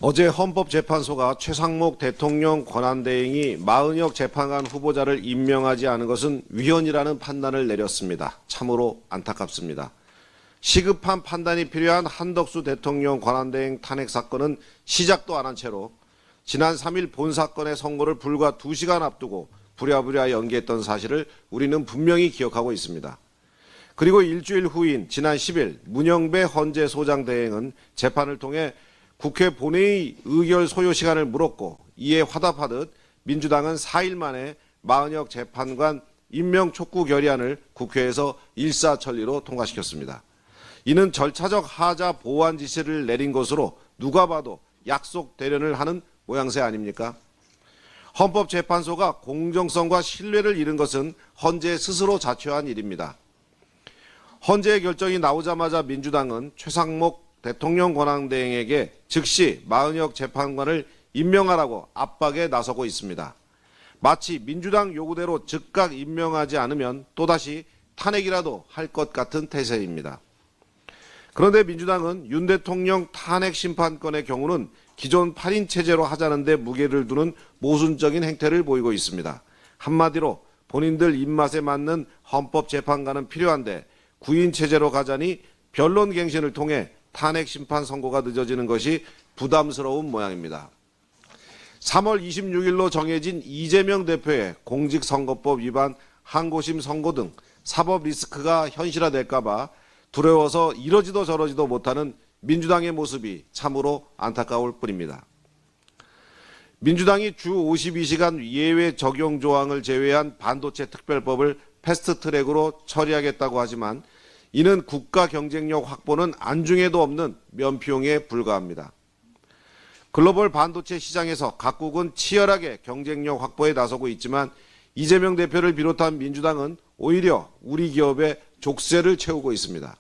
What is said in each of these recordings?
어제 헌법재판소가 최상목 대통령 권한대행이 마은혁 재판관 후보자를 임명하지 않은 것은 위헌이라는 판단을 내렸습니다. 참으로 안타깝습니다. 시급한 판단이 필요한 한덕수 대통령 권한대행 탄핵 사건은 시작도 안 한 채로 지난 3일 본 사건의 선고를 불과 2시간 앞두고 부랴부랴 연기했던 사실을 우리는 분명히 기억하고 있습니다. 그리고 일주일 후인 지난 10일 문영배 헌재소장 대행은 재판을 통해 국회 본회의 의결 소요 시간을 물었고 이에 화답하듯 민주당은 4일 만에 마은혁 재판관 임명 촉구 결의안을 국회에서 일사천리로 통과시켰습니다. 이는 절차적 하자 보완 지시를 내린 것으로 누가 봐도 약속 대련을 하는 모양새 아닙니까? 헌법재판소가 공정성과 신뢰를 잃은 것은 헌재 스스로 자초한 일입니다. 헌재의 결정이 나오자마자 민주당은 최상목 대통령 권한대행에게 즉시 마은혁 재판관을 임명하라고 압박에 나서고 있습니다. 마치 민주당 요구대로 즉각 임명하지 않으면 또다시 탄핵이라도 할 것 같은 태세입니다. 그런데 민주당은 윤 대통령 탄핵 심판권의 경우는 기존 8인 체제로 하자는 데 무게를 두는 모순적인 행태를 보이고 있습니다. 한마디로 본인들 입맛에 맞는 헌법재판관은 필요한데 9인 체제로 가자니 변론갱신을 통해 탄핵 심판 선고가 늦어지는 것이 부담스러운 모양입니다. 3월 26일로 정해진 이재명 대표의 공직선거법 위반 항고심 선고 등 사법 리스크가 현실화될까 봐 두려워서 이러지도 저러지도 못하는 민주당의 모습이 참으로 안타까울 뿐입니다. 민주당이 주 52시간 예외 적용 조항을 제외한 반도체 특별법을 패스트트랙으로 처리하겠다고 하지만 이는 국가 경쟁력 확보는 안중에도 없는 면피용에 불과합니다. 글로벌 반도체 시장에서 각국은 치열하게 경쟁력 확보에 나서고 있지만 이재명 대표를 비롯한 민주당은 오히려 우리 기업의 족쇄를 채우고 있습니다.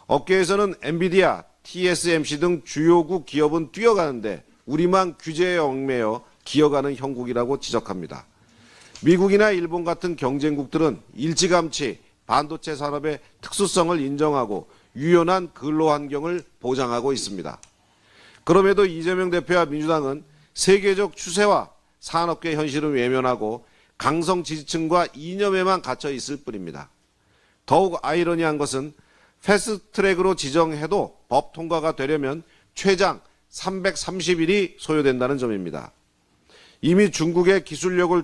업계에서는 엔비디아, TSMC 등 주요국 기업은 뛰어가는데 우리만 규제에 얽매여 기어가는 형국이라고 지적합니다. 미국이나 일본 같은 경쟁국들은 일찌감치 반도체 산업의 특수성을 인정하고 유연한 근로 환경을 보장하고 있습니다. 그럼에도 이재명 대표와 민주당은 세계적 추세와 산업계 현실은 외면하고 강성 지지층과 이념에만 갇혀 있을 뿐입니다. 더욱 아이러니한 것은 패스트트랙으로 지정해도 법 통과가 되려면 최장 330일이 소요된다는 점입니다. 이미 중국의 기술력을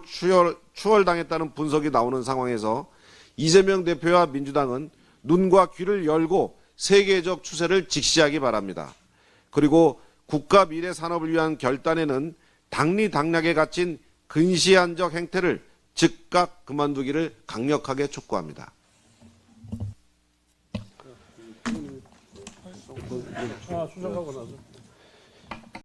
추월당했다는 분석이 나오는 상황에서 이재명 대표와 민주당은 눈과 귀를 열고 세계적 추세를 직시하기 바랍니다. 그리고 국가 미래 산업을 위한 결단에는 당리당략에 갇힌 근시안적 행태를 즉각 그만두기를 강력하게 촉구합니다. 수정하고 나서.